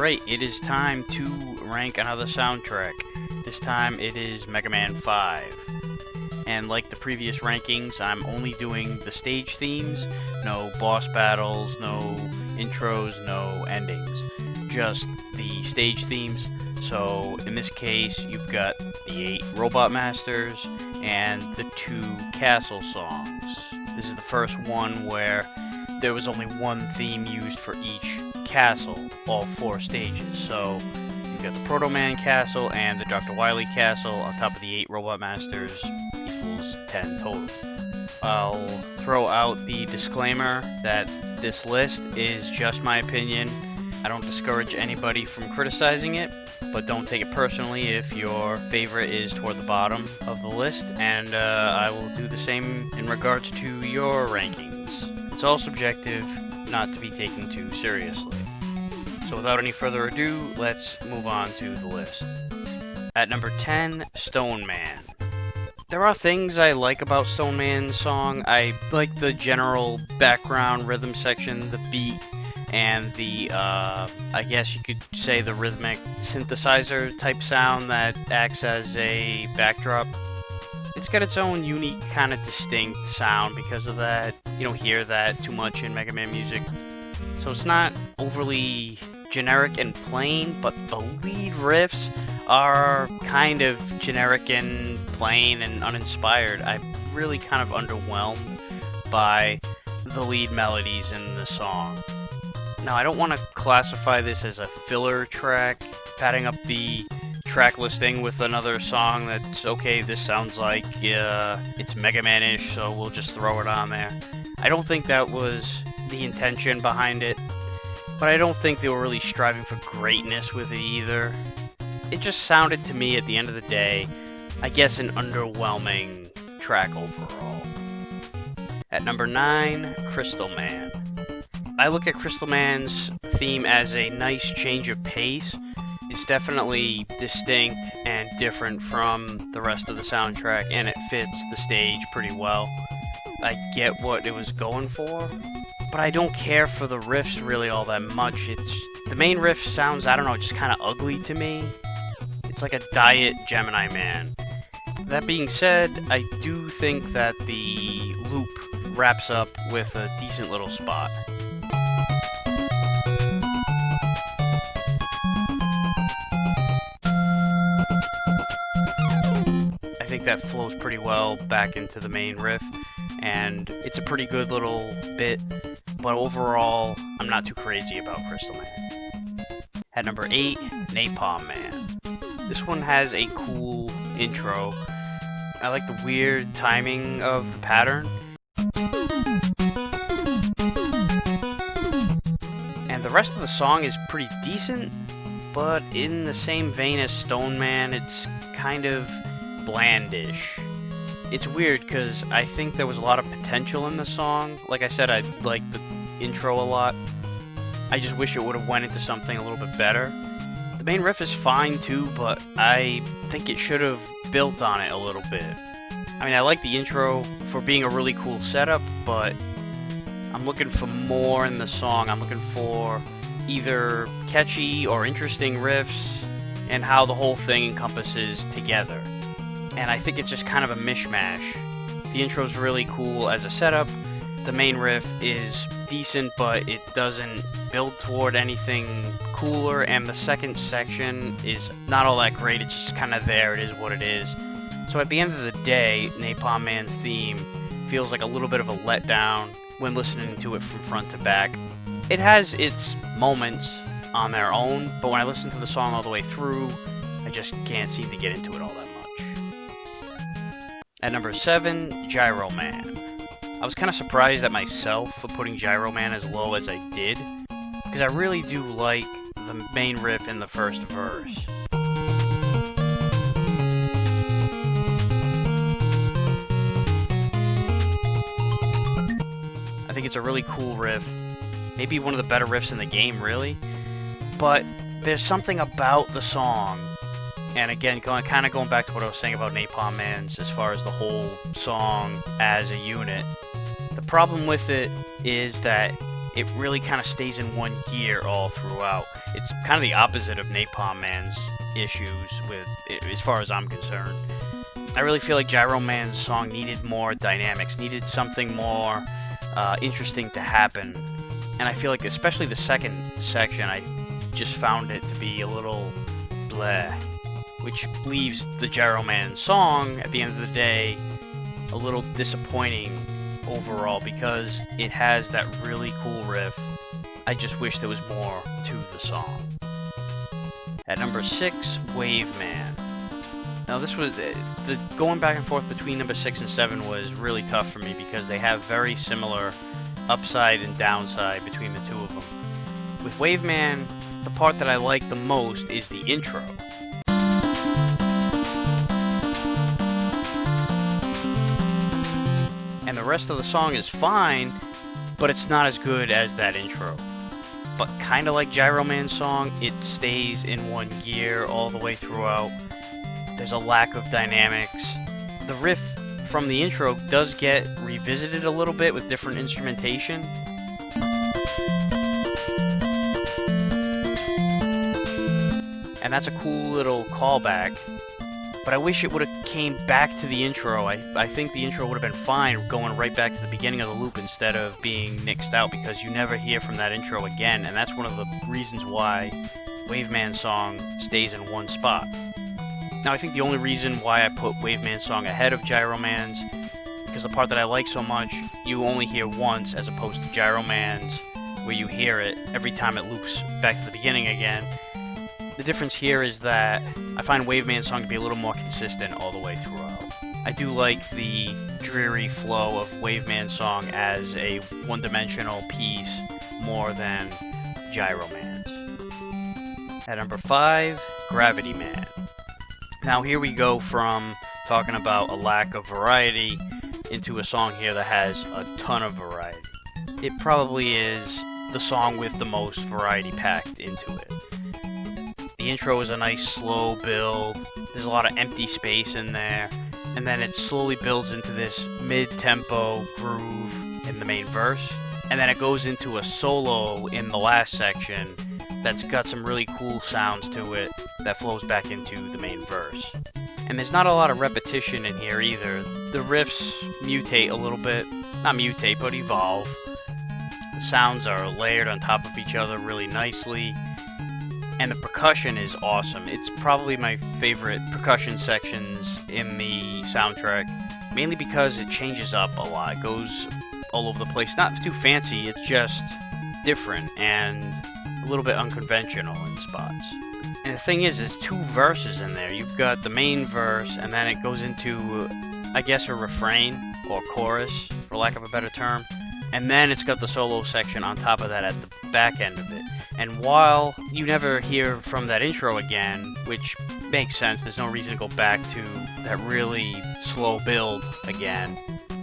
Alright, it is time to rank another soundtrack. This time it is Mega Man 5. And like the previous rankings, I'm only doing the stage themes, no boss battles, no intros, no endings. Just the stage themes. So in this case, you've got the 8 Robot Masters and the 2 Castle songs. This is the first one where there was only one theme used for each castle, all 4 stages. So you've got the Proto Man Castle and the Dr. Wily Castle on top of the 8 Robot Masters equals 10 total. I'll throw out the disclaimer that this list is just my opinion. I don't discourage anybody from criticizing it, but don't take it personally if your favorite is toward the bottom of the list, and I will do the same in regards to your rankings. It's all subjective, not to be taken too seriously. So without any further ado, let's move on to the list. At number 10, Stone Man. There are things I like about Stone Man's song. I like the general background rhythm section, the beat, and the, I guess you could say the rhythmic synthesizer type sound that acts as a backdrop. It's got its own unique kind of distinct sound because of that. You don't hear that too much in Mega Man music. So it's not overly generic and plain, but the lead riffs are kind of generic and plain and uninspired. I'm really kind of underwhelmed by the lead melodies in the song. Now, I don't want to classify this as a filler track, padding up the track listing with another song that's, okay, this sounds like it's Mega Man-ish, so we'll just throw it on there. I don't think that was the intention behind it, but I don't think they were really striving for greatness with it either. It just sounded to me, at the end of the day, I guess an underwhelming track overall. At number 9, Crystal Man. I look at Crystal Man's theme as a nice change of pace. It's definitely distinct and different from the rest of the soundtrack, and it fits the stage pretty well. I get what it was going for, but I don't care for the riffs really all that much. The main riff sounds, I don't know, just kind of ugly to me. It's like a diet Gemini Man. That being said, I do think that the loop wraps up with a decent little spot. I think that flows pretty well back into the main riff, and it's a pretty good little bit, but overall, I'm not too crazy about Crystal Man. At number 8, Napalm Man. This one has a cool intro. I like the weird timing of the pattern. And the rest of the song is pretty decent, but in the same vein as Stone Man, it's kind of blandish. It's weird because I think there was a lot of potential in the song. Like I said, I like the intro a lot. I just wish it would have went into something a little bit better. The main riff is fine too, but I think it should have built on it a little bit. I mean, I like the intro for being a really cool setup, but I'm looking for more in the song. I'm looking for either catchy or interesting riffs and how the whole thing encompasses together. And I think it's just kind of a mishmash. The intro's really cool as a setup. The main riff is decent, but it doesn't build toward anything cooler, and the second section is not all that great. It's just kind of there. It is what it is. So at the end of the day, Napalm Man's theme feels like a little bit of a letdown when listening to it from front to back. It has its moments on their own, but when I listen to the song all the way through, I just can't seem to get into it all that much. At number 7, Gyro Man. I was kind of surprised at myself for putting Gyro Man as low as I did, because I really do like the main riff in the first verse. I think it's a really cool riff, maybe one of the better riffs in the game, really, but there's something about the song. And again, kind of going back to what I was saying about Napalm Man's as far as the whole song as a unit. The problem with it is that it really kind of stays in one gear all throughout. It's kind of the opposite of Napalm Man's issues with, as far as I'm concerned. I really feel like Gyro Man's song needed more dynamics, needed something more interesting to happen. And I feel like, especially the second section, I just found it to be a little bleh. Which leaves the Gyro Man song, at the end of the day, a little disappointing overall because it has that really cool riff. I just wish there was more to the song. At number 6, Wave Man. Now this was, the going back and forth between number 6 and 7 was really tough for me because they have very similar upside and downside between the two of them. With Wave Man, the part that I like the most is the intro. And the rest of the song is fine, but it's not as good as that intro. But kind of like Gyro Man's song, it stays in one gear all the way throughout. There's a lack of dynamics. The riff from the intro does get revisited a little bit with different instrumentation. And that's a cool little callback. But I wish it would have came back to the intro. I think the intro would have been fine going right back to the beginning of the loop instead of being nixed out because you never hear from that intro again, and that's one of the reasons why Wave Man's song stays in one spot. Now I think the only reason why I put Wave Man's song ahead of Gyro Man's, because the part that I like so much, you only hear once as opposed to Gyro Man's, where you hear it every time it loops back to the beginning again. The difference here is that I find Wave Man's song to be a little more consistent all the way throughout. I do like the dreary flow of Wave Man's song as a one-dimensional piece more than Gyro Man's. At number 5, Gravity Man. Now here we go from talking about a lack of variety into a song here that has a ton of variety. It probably is the song with the most variety packed into it. The intro is a nice slow build, there's a lot of empty space in there, and then it slowly builds into this mid-tempo groove in the main verse, and then it goes into a solo in the last section that's got some really cool sounds to it that flows back into the main verse. And there's not a lot of repetition in here either. The riffs mutate a little bit, not mutate, but evolve. The sounds are layered on top of each other really nicely. And the percussion is awesome. It's probably my favorite percussion sections in the soundtrack, mainly because it changes up a lot. It goes all over the place. Not too fancy, it's just different and a little bit unconventional in spots. And the thing is, there's 2 verses in there. You've got the main verse, and then it goes into, I guess, a refrain, or chorus, for lack of a better term. And then it's got the solo section on top of that at the back end of it. And while you never hear from that intro again, which makes sense, there's no reason to go back to that really slow build again,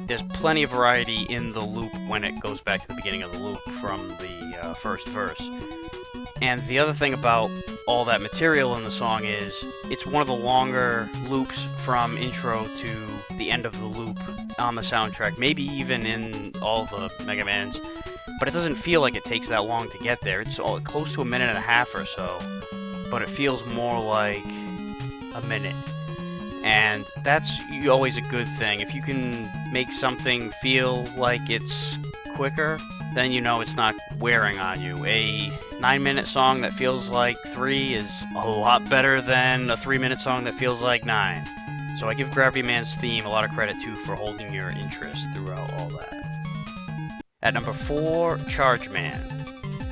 there's plenty of variety in the loop when it goes back to the beginning of the loop from the first verse. And the other thing about all that material in the song is, it's one of the longer loops from intro to the end of the loop on the soundtrack, maybe even in all the Mega Mans. But it doesn't feel like it takes that long to get there. It's close to a minute and a half or so, but it feels more like a minute. And that's always a good thing. If you can make something feel like it's quicker, then you know it's not wearing on you. A 9-minute song that feels like 3 is a lot better than a 3-minute song that feels like 9. So I give Gravity Man's theme a lot of credit too for holding your interest throughout all that. At number 4, Charge Man.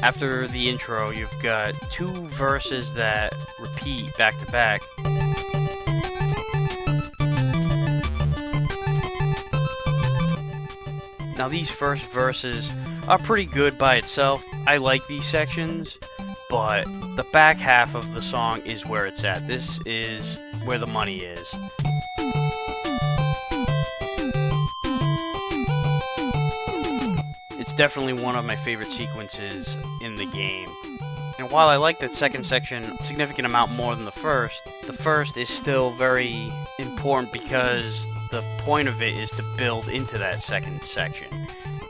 After the intro, you've got 2 verses that repeat back to back. Now these first verses are pretty good by itself. I like these sections, but the back half of the song is where it's at. This is where the money is. It's definitely one of my favorite sequences in the game. And while I like that second section a significant amount more than the first is still very important because the point of it is to build into that second section.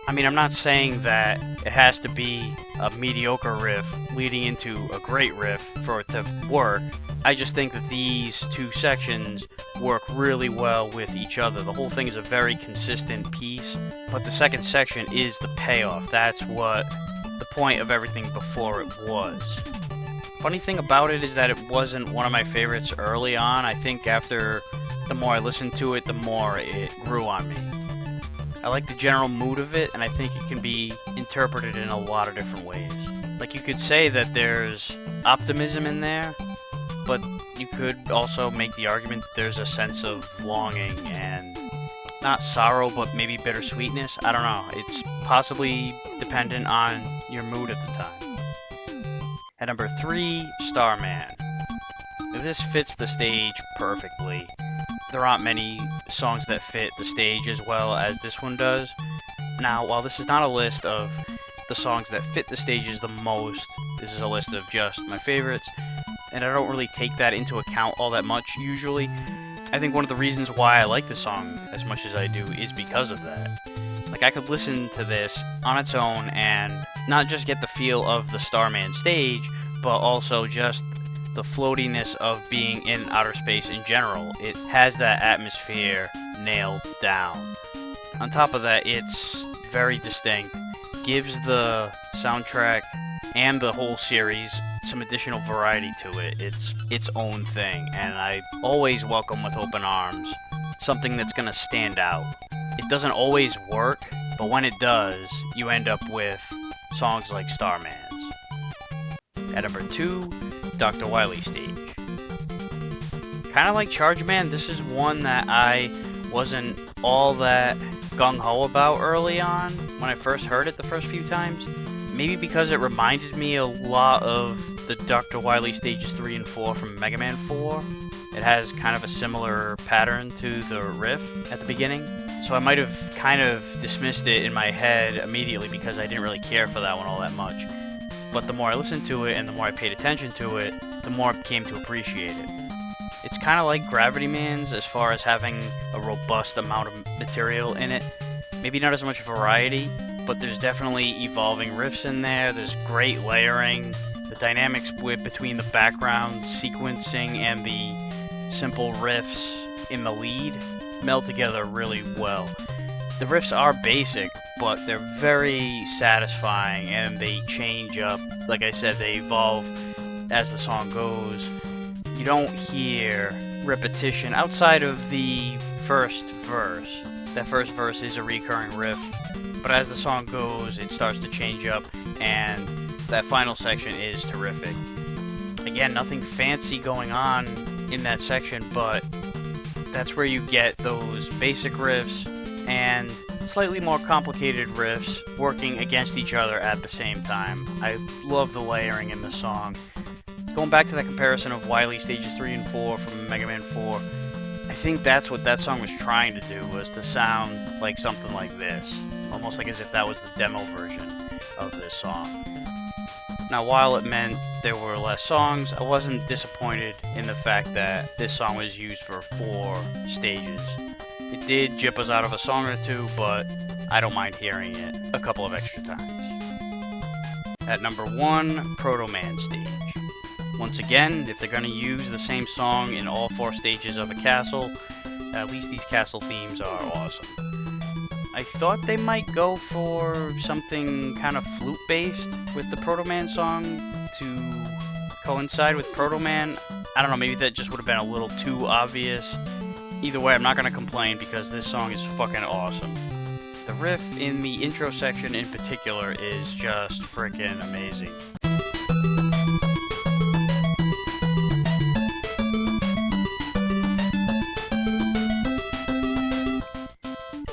I mean, I'm not saying that it has to be a mediocre riff leading into a great riff for it to work. I just think that these two sections work really well with each other. The whole thing is a very consistent piece, but the second section is the payoff. That's what the point of everything before it was. Funny thing about it is that it wasn't one of my favorites early on. I think after the more I listened to it, the more it grew on me. I like the general mood of it, and I think it can be interpreted in a lot of different ways. Like, you could say that there's optimism in there, but you could also make the argument that there's a sense of longing and not sorrow, but maybe bittersweetness. I don't know. It's possibly dependent on your mood at the time. At number 3, Starman. This fits the stage perfectly. There aren't many songs that fit the stage as well as this one does. Now, while this is not a list of the songs that fit the stages the most, this is a list of just my favorites, and I don't really take that into account all that much usually. I think one of the reasons why I like this song as much as I do is because of that. Like, I could listen to this on its own and not just get the feel of the Starman stage, but also just the floatiness of being in outer space in general. It has that atmosphere nailed down. On top of that, it's very distinct, gives the soundtrack and the whole series some additional variety to it. It's its own thing, and I always welcome with open arms something that's gonna stand out. It doesn't always work, but when it does, you end up with songs like Starman's. At number 2, Dr. WILY stage. Kinda like Chargeman, this is one that I wasn't all that gung-ho about early on when I first heard it the first few times. Maybe because it reminded me a lot of the Dr. WILY stages 3 and 4 from Mega Man 4. It has kind of a similar pattern to the riff at the beginning, so I might have kind of dismissed it in my head immediately because I didn't really care for that one all that much. But the more I listened to it and the more I paid attention to it, the more I came to appreciate it. It's kind of like Gravity Man's as far as having a robust amount of material in it. Maybe not as much variety, but there's definitely evolving riffs in there, there's great layering, the dynamics between the background sequencing and the simple riffs in the lead meld together really well. The riffs are basic, but they're very satisfying and they change up. Like I said, they evolve as the song goes. You don't hear repetition outside of the first verse. That first verse is a recurring riff, but as the song goes, it starts to change up, and that final section is terrific. Again, nothing fancy going on in that section, but that's where you get those basic riffs and slightly more complicated riffs working against each other at the same time. I love the layering in the song. Going back to that comparison of WILY stages 3 and 4 from Mega Man 4, I think that's what that song was trying to do, was to sound like something like this. Almost like as if that was the demo version of this song. Now, while it meant there were less songs, I wasn't disappointed in the fact that this song was used for 4 stages. It did jip us out of a song or two, but I don't mind hearing it a couple of extra times. At number 1, Proto Man stage. Once again, if they're going to use the same song in all 4 stages of a castle, at least these castle themes are awesome. I thought they might go for something kind of flute-based with the Proto Man song to coincide with Proto Man. I don't know, maybe that just would have been a little too obvious. Either way, I'm not going to complain because this song is fucking awesome. The riff in the intro section in particular is just frickin' amazing.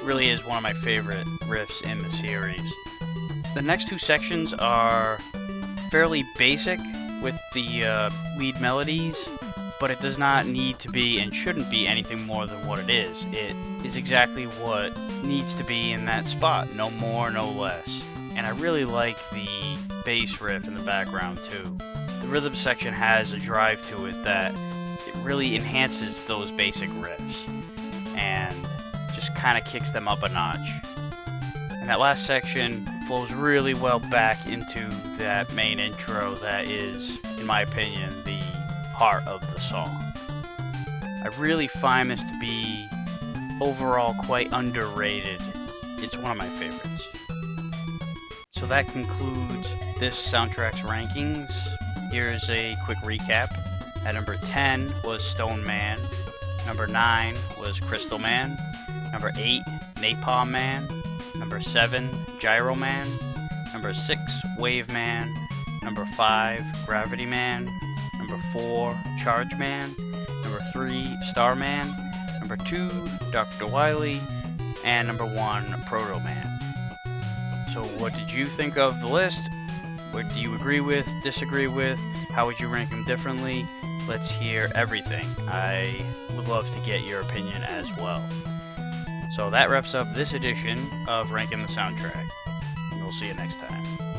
Really is one of my favorite riffs in the series. The next 2 sections are fairly basic with the lead melodies, but it does not need to be and shouldn't be anything more than what it is. It is exactly what needs to be in that spot, no more, no less. And I really like the bass riff in the background too. The rhythm section has a drive to it that it really enhances those basic riffs and just kind of kicks them up a notch. And that last section flows really well back into that main intro that is, in my opinion, the heart of the song. I really find this to be overall quite underrated. It's one of my favorites. So that concludes this soundtrack's rankings. Here's a quick recap. At number 10 was Stone Man. Number 9 was Crystal Man. Number 8, Napalm Man. Number 7, Gyro Man. Number 6, Wave Man. Number 5, Gravity Man. Number 4, Charge Man. Number 3, Star Man. Number 2, Dr. WILY. And number 1, Proto Man. So what did you think of the list? What do you agree with, disagree with? How would you rank them differently? Let's hear everything. I would love to get your opinion as well. So that wraps up this edition of Ranking the Soundtrack. We'll see you next time.